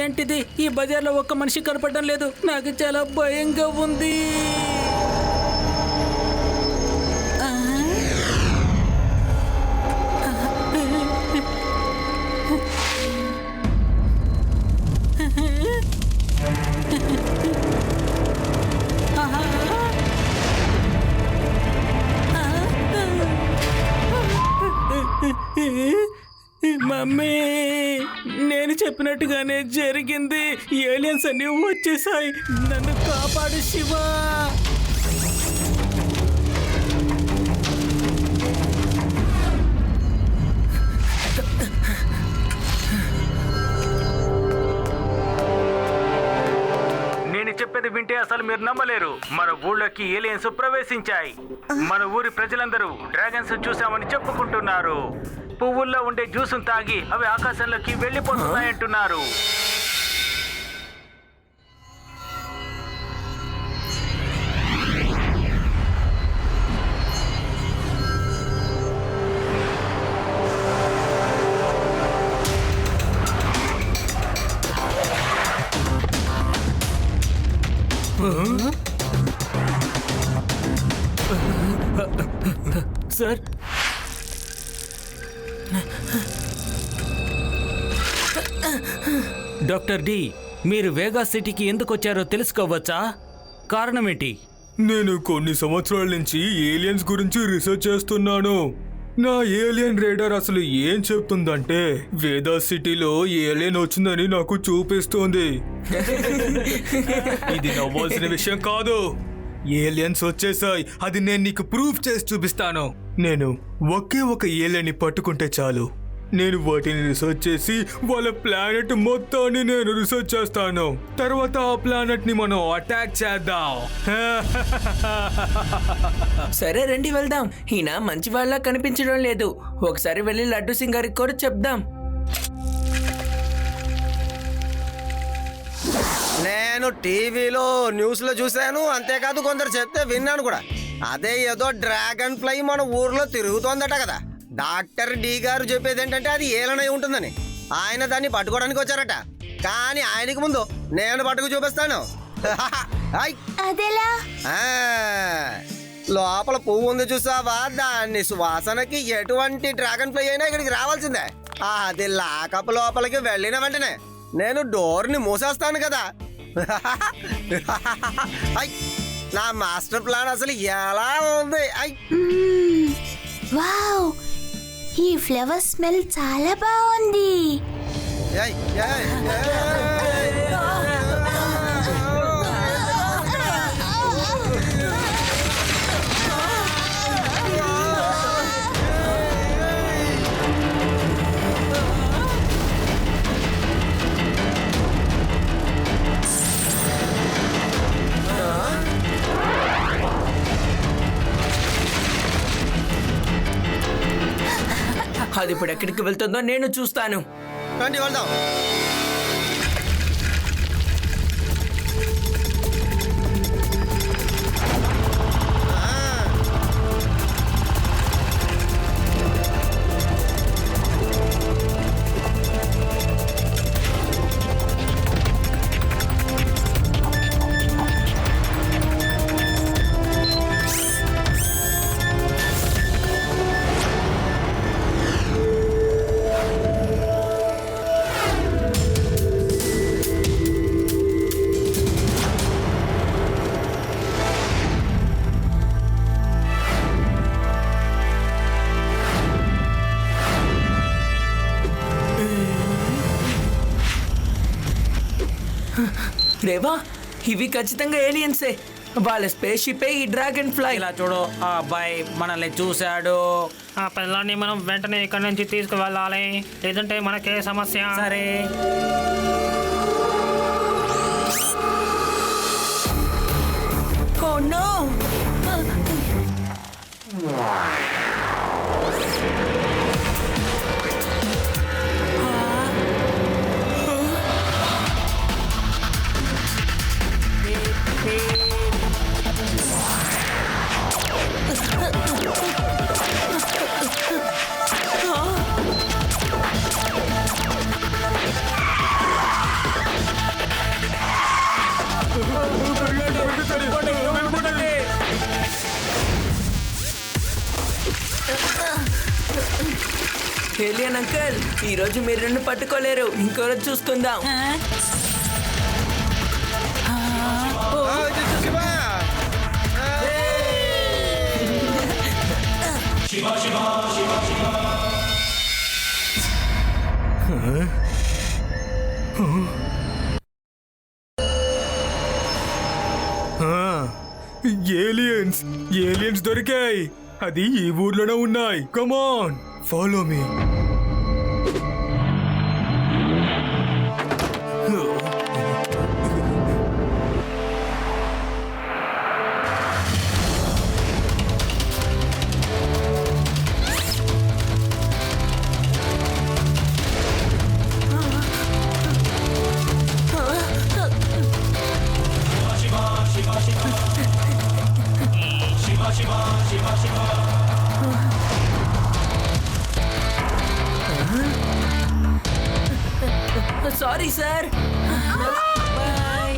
ఏంటిది? ఈ బజార్లో ఒక్క మనిషి కనపడడం లేదు. నాకు చాలా భయంగా ఉంది. మమ్మీ, నేను చెప్పినట్టుగానే జరిగింది. ఏలియన్స్ అన్ని వచ్చేసాయి. నన్ను కాపాడు శివా. నేను చెప్పేది వింటే అసలు మీరు నమ్మలేరు. మన ఊళ్ళోకి ఏలియన్స్ ప్రవేశించాయి. మన ఊరి ప్రజలందరూ డ్రాగన్స్ చూసామని చెప్పుకుంటున్నారు. పువ్వుల్లో ఉండే జ్యూసును తాగి అవి ఆకాశంలోకి వెళ్ళిపోతున్నాయంటున్నారు. సార్, డాక్టర్ డి, మీరు వేగా సిటీకి ఎందుకు వచ్చారో తెలుసుకోవచ్చా? కారణం ఏంటి? నేను కొన్ని సంవత్సరాల నుంచి ఏలియన్స్ గురించి రీసెర్చ్ చేస్తున్నాను. నా ఏలియన్ రేడార్ అసలు ఏం చెప్తుందంటే వేదా సిటీలో ఏలియన్ వచ్చిందని నాకు చూపిస్తోంది. ఇది నవ్వాల్సిన విషయం కాదు. ఏలియన్స్ వచ్చేసాయి. అది నేను నీకు ప్రూఫ్ చేసి చూపిస్తాను. నేను ఒకే ఒక ఏలియన్ని పట్టుకుంటే చాలు. నేను వాటిని రీసెర్చ్ చేసి వాళ్ళ ప్లానెట్ మొత్తాన్ని నేను రీసెర్చ్ చేస్తాను. తర్వాత ఆ ప్లానెట్ ని మనం అటాక్ చేద్దాం. సరే రండి వెళ్దాం. ఈయన మంచి వాళ్ళ కనిపించడం లేదు. ఒకసారి వెళ్ళి లడ్డు సింగ్ గారికి కూడా చెప్దాం. నేను టీవీలో న్యూస్లో చూశాను, అంతేకాదు కొందరు చెప్తే విన్నాను కూడా. అదే ఏదో డ్రాగన్ ఫ్లై మన ఊర్లో తిరుగుతోందట కదా. డాక్టర్ డి గారు చెప్పేది ఏంటంటే అది ఏలనై ఉంటుందని. ఆయన దాన్ని పట్టుకోవడానికి వచ్చారట. కానీ ఆయనకి ముందు నేను పట్టుకు చూపిస్తాను. అదెలా? లోపల పువ్వు ఉంది చూసావా, దాన్ని సువాసనకి ఎటువంటి డ్రాగన్ ఫ్లై అయినా ఇక్కడికి రావాల్సిందే. అది లాకప్ లోపలికి వెళ్ళిన వెంటనే నేను డోర్ని మూసేస్తాను కదా. నా మాస్టర్ ప్లాన్ అసలు ఎలా ఉంది. వావ్, ఈ ఫ్లవర్ స్మెల్ చాలా బాగుంది. అది ఇప్పుడు ఎక్కడికి వెళ్తుందో నేను చూస్తాను. రండి వెళ్దాం. రేవా, ఇవి ఖచ్చితంగా ఏలియన్సే. వాళ్ళ స్పేస్ షిప్ ఈ డ్రాగన్ ఫ్లై. ఇలా చూడు, ఆ అబ్బాయి మనల్ని చూశాడు. ఆ పిల్లాన్ని మనం వెంటనే ఇక్కడి నుంచి తీసుకువెళ్ళాలి, లేదంటే మనకే సమస్య. సరే, ఓ నో! ఏలియన్ అంకుల్ ఈ రోజు మీరు నన్ను పట్టుకోలేరు, ఇంకో రోజు చూసుకుందాం. శివ! ఏలియన్స్ దొరికాయి. అది ఈ ఊర్లోనే ఉన్నాయి. Come on follow me. Sorry sir. Bye.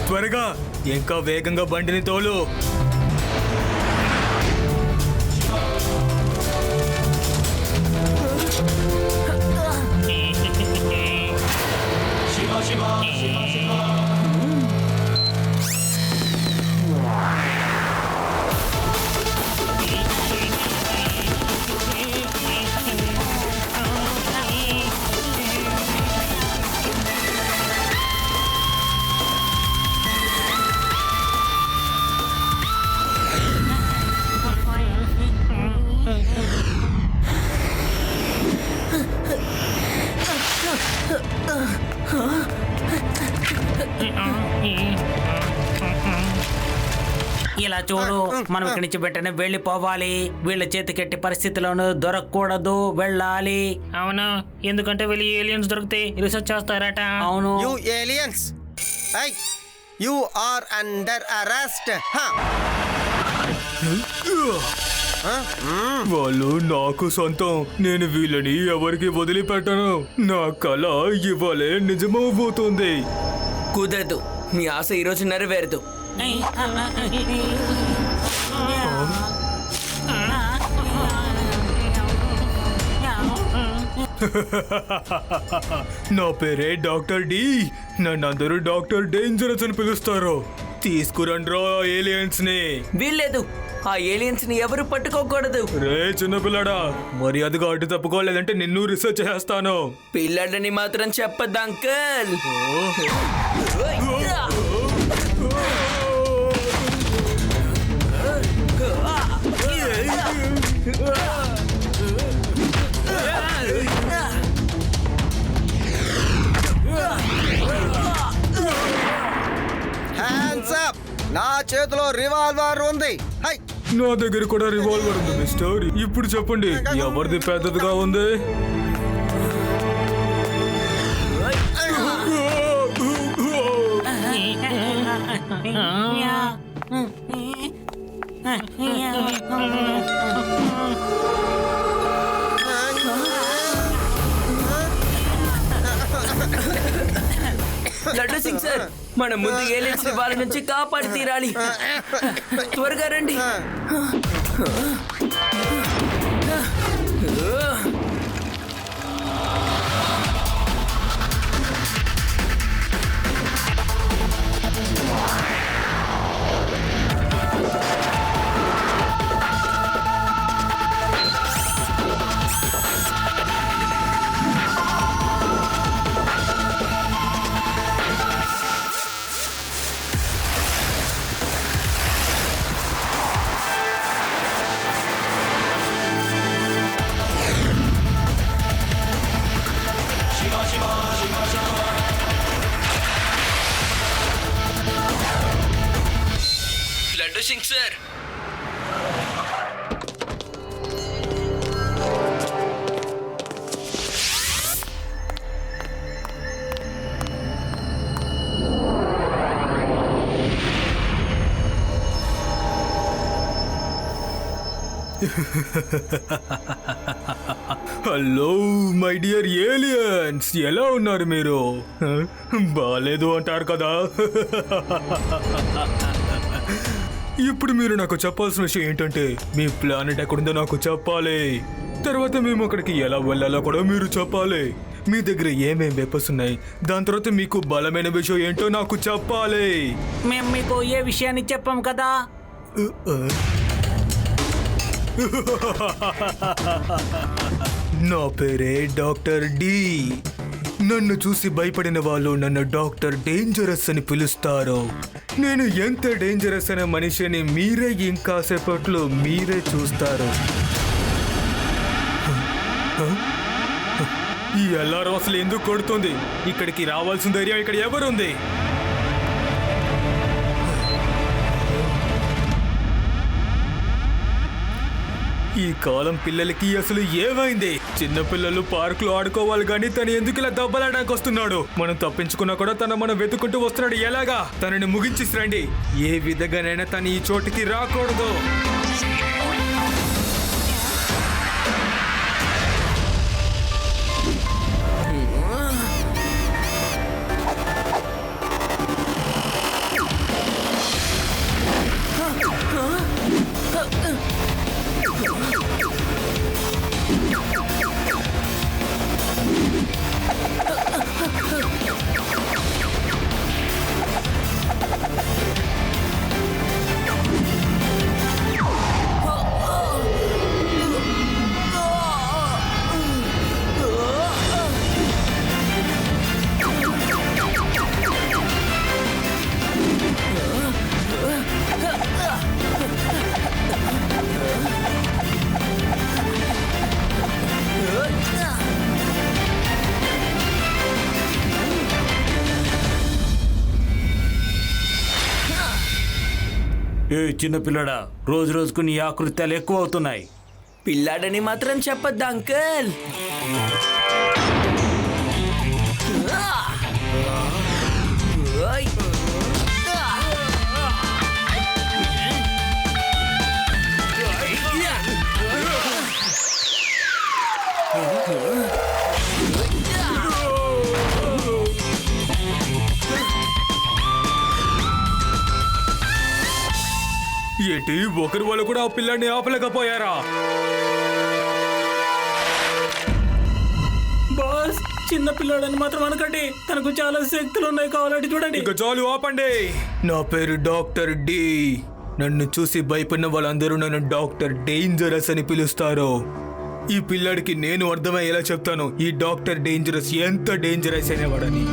త్వరగా ఇంకా వేగంగా బండిని తోలు. ఇలా చూడు, మనం ఇక్కడి నుంచి వెంటనే వెళ్ళిపోవాలి. వీళ్ళ చేతికెట్టి పరిస్థితిలోనూ దొరకకూడదు, వెళ్ళాలి. అవును, ఎందుకంటే వీళ్ళు ఏలియన్స్ దొరికితే రీసెర్చ్ చేస్తారట. అవును. You aliens! Hey! You are under arrest! Huh? వాళ్ళు నాకు సొంతం. నేను వీళ్ళని ఎవరికి వదిలిపెట్టను. నా కళ ఇవాళే నిజమవబోతుంది. కుదరదు, మీ ఆశ ఈరోజు నెరవేరదు. నా పేరే డాక్టర్ డి. నన్ను అందరూ డాక్టర్ డేంజరస్ అని పిలుస్తారు. తీసుకురండ్రా ఏలియన్స్ ని. వీల్లేదు, ఆ ఏలియన్స్ ని ఎవరు పట్టుకోకూడదు. రే చిన్నపిల్లడా, మర్యాదగా అడ్డు తప్పుకోలేదంటే నిన్ను రీసెర్చ్ చేస్తాను. పిల్లడని మాత్రం చెప్పద్దు అంకుల్. Hands up! నా చేతిలో రివాల్వర్ ఉంది. హై! నా దగ్గర కూడా రివాల్వర్ ఉంది మిస్టర్. ఇప్పుడు చెప్పండి, ఎవరిది పెద్దదిగా ఉంది? లడ్డు సింగ్ సార్, మనం ముందు ఏలియన్స్ ని వాళ్ళ నుంచి కాపాడి తీరాలి. త్వరగా రండి. Laddu Singh sir, hello my dear aliens, ఎలా ఉన్నారు మీరు? బాలేదు అంటారు కదా. ఇప్పుడు మీరు నాకు చెప్పాల్సిన విషయం ఏంటంటే మీ ప్లానెట్ ఎక్కడుందో నాకు చెప్పాలి. తర్వాత మేము అక్కడికి ఎలా వెళ్ళాలో కూడా మీరు చెప్పాలి. మీ దగ్గర ఏమేం వెపన్స్ ఉన్నాయి, దాని తర్వాత మీకు బలమైన విషయం ఏంటో నాకు చెప్పాలి. మేము మీకు ఏ విషయాన్ని చెప్పాం కదా. నా పేరే డాక్టర్ డి. నన్ను చూసి భయపడిన వాళ్ళు నన్ను డాక్టర్ డేంజరస్ అని పిలుస్తారు. నేను ఎంత డేంజరస్ అనే మనిషిని మీరే ఇంకాసేపట్లో మీరే చూస్తారు. ఈ అలారం అసలు ఎందుకు కొడుతుంది? ఇక్కడికి రావాల్సిన ధైర్యం ఇక్కడ ఎవరుంది? ఈ కాలం పిల్లలకి అసలు ఏమైంది? చిన్న పిల్లలు పార్క్ లో ఆడుకోవాలి కానీ తను ఎందుకు ఇలా దెబ్బలాడడానికి వస్తున్నాడు? మనం తప్పించుకున్నా కూడా మనం వెతుకుంటూ వస్తున్నాడు. ఎలాగా? తనని ముగించేసిరండి. ఏ విధంగానైనా తను ఈ చోటికి రాకూడదు. ఏ చిన్న పిల్లడా, రోజు రోజుకు నీ ఆకృత్యాలు ఎక్కువ అవుతున్నాయి. పిల్లాడని మాత్రం చెప్పొద్దు అంకుల్. ఏంటి, ఒకరి వాళ్ళు కూడా ఆ పిల్లాన్ని ఆపలేకపోయారా? బాస్, చిన్న పిల్లాడని మాత్రం అనకండి. తనకు చాలా శక్తులు ఉన్నాయి, కావాలంటే చూడండి. ఇక చాలు, ఆపండి. నా పేరు డాక్టర్ డి. నన్ను చూసి భయపడిన వాళ్ళందరూ నన్ను డాక్టర్ డేంజరస్ అని పిలుస్తారు. ఈ పిల్లాడికి నేను అర్థమయ్యేలా చెప్తాను ఈ డాక్టర్ డేంజరస్ ఎంత డేంజరస్ అనేవాడని.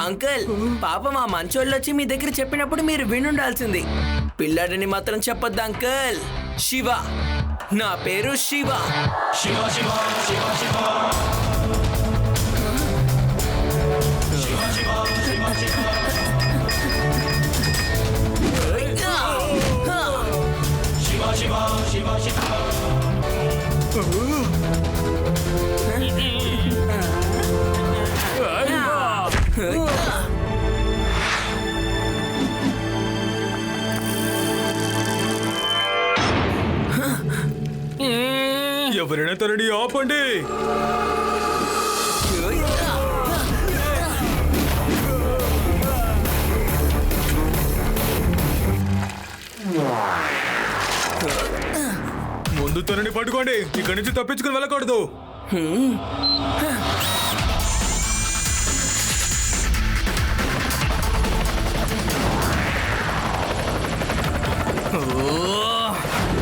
అంకుల్, పాపం ఆ మంచోళ్ళు వచ్చి మీ దగ్గర చెప్పినప్పుడు మీరు వినుండాల్సింది. పిల్లాడిని మాత్రం చెప్పొద్దు అంకుల్. శివ, నా పేరు శివ. శివ శివ శివ శివ. ఎవరైనా తనని ఆపండి. ముందు తనని పట్టుకోండి. ఇక్కడి నుంచి తప్పించుకుని వెళ్ళకూడదు.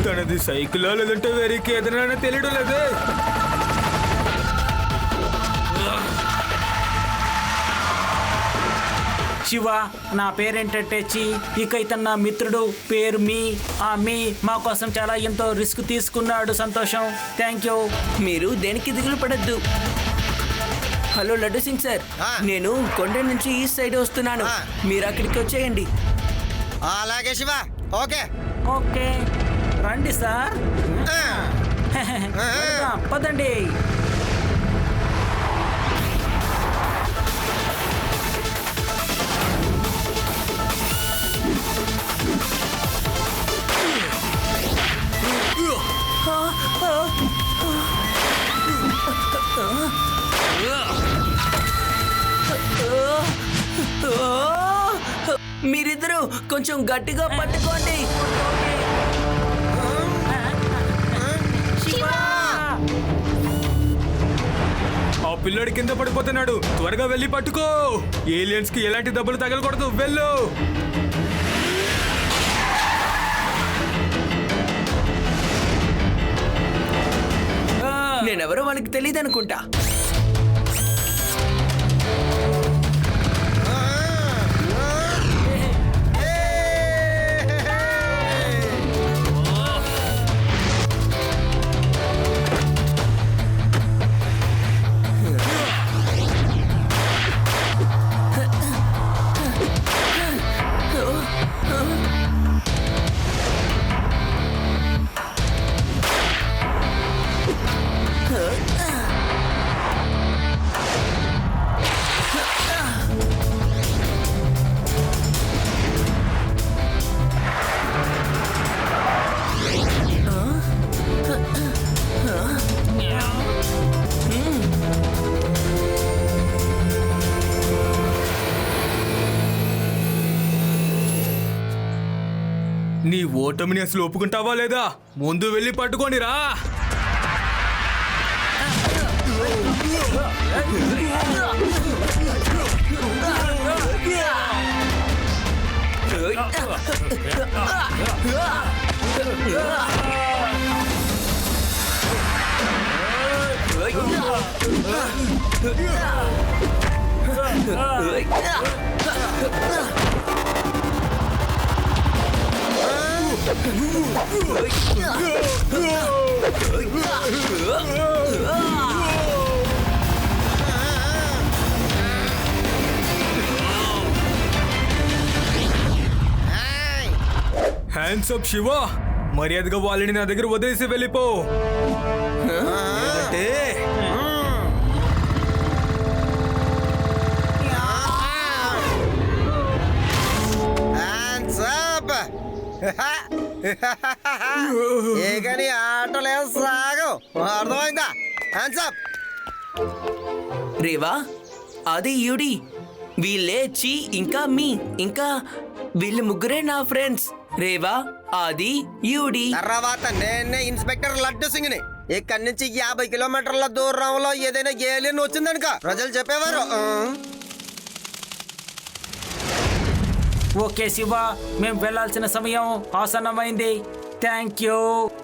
తనది సైకిలా లేదంటే వేరేకి ఏదైనా తెలియడం లేదే. శివ, నా పేరేంటంటే ఇక ఇతను నా మిత్రుడు, పేరు మీ. ఆ మీ మా కోసం చాలా ఎంతో రిస్క్ తీసుకున్నాడు. సంతోషం, థ్యాంక్ యూ. మీరు దేనికి దిగులు పడద్దు. హలో లడ్డు సింగ్ సార్, నేను కొండ నుంచి ఈస్ట్ సైడ్ వస్తున్నాను. మీరు అక్కడికి వచ్చేయండి. అలాగే శివ. ఓకే. ఓకే రండి సార్. వెళ్దాం, పదండి. మీరిద్దరూ కొంచెం గట్టిగా పట్టుకోండి. ఆ పిల్లడి కింద పడిపోతున్నాడు. త్వరగా వెళ్ళి పట్టుకో. ఏలియన్స్ కి ఎలాంటి దెబ్బలు తగలకూడదు. వెళ్ళు. నేనెవరో వాళ్ళకి తెలియదు అనుకుంటా. నీ ఓటమిని అసలు ఒప్పుకుంటావా లేదా? ముందు వెళ్ళి పట్టుకోని రా. Hands up Shiva. మర్యాదగా వాళ్ళని నా దగ్గర వదిలేసి వెళ్ళిపో. లేదంటే ఏకని ఆటలే సాగం. అర్థమైందా? హ్యాండ్సప్. రేవా, అది యుడి, వీళ్ళే చి ఇంకా మీ, ఇంకా వీళ్ళు ముగ్గురే నా ఫ్రెండ్స్. రేవా, ఆది, యుడి. తర్వాత నేనే ఇన్స్పెక్టర్ లడ్డు సింగ్ ని. ఇక్కడి నుంచి 50 కిలోమీటర్ల దూరంలో ఏదైనా ఏలియన్ వచ్చిందనుక ప్రజలు చెప్పేవారు. ఓకే శివ, మేము వెళ్ళాల్సిన సమయం ఆసన్నమైంది. Thank you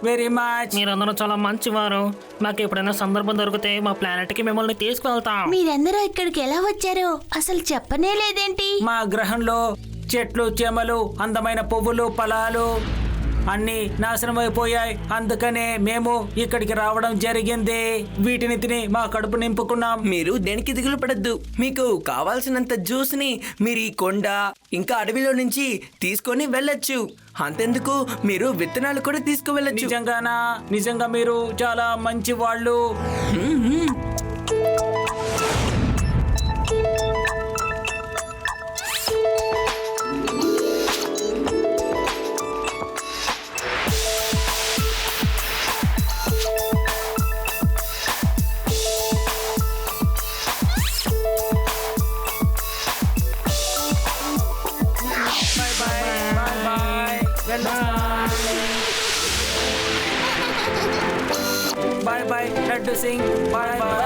very much. మీరందరూ చాలా మంచివారు. మాకు ఎప్పుడైనా సందర్భం దొరికితే మా ప్లానెట్ కి మిమ్మల్ని తీసుకువెళ్తాం. మీరందరూ ఇక్కడికి ఎలా వచ్చారో అసలు చెప్పనే లేదేంటి? మా గ్రహంలో చెట్లు, చేమలు, అందమైన పువ్వులు, ఫలాలు అన్నీ నాశనం అయిపోయాయి. అందుకనే మేము ఇక్కడికి రావడం జరిగింది. వీటిని తిని మా కడుపు నింపుకున్నాం. మీరు దేనికి దిగులు పడద్దు. మీకు కావాల్సినంత జ్యూస్ ని మీరు ఈ కొండ ఇంకా అడవిలో నుంచి తీసుకొని వెళ్ళొచ్చు. అంతెందుకు, మీరు విత్తనాలు కూడా తీసుకువెళ్ళొచ్చు. నిజంగానా? నిజంగా మీరు చాలా మంచి వాళ్ళు. Bye bye, Laddu Singh. Bye bye.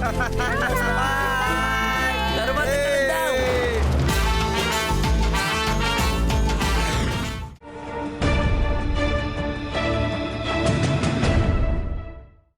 Bye bye.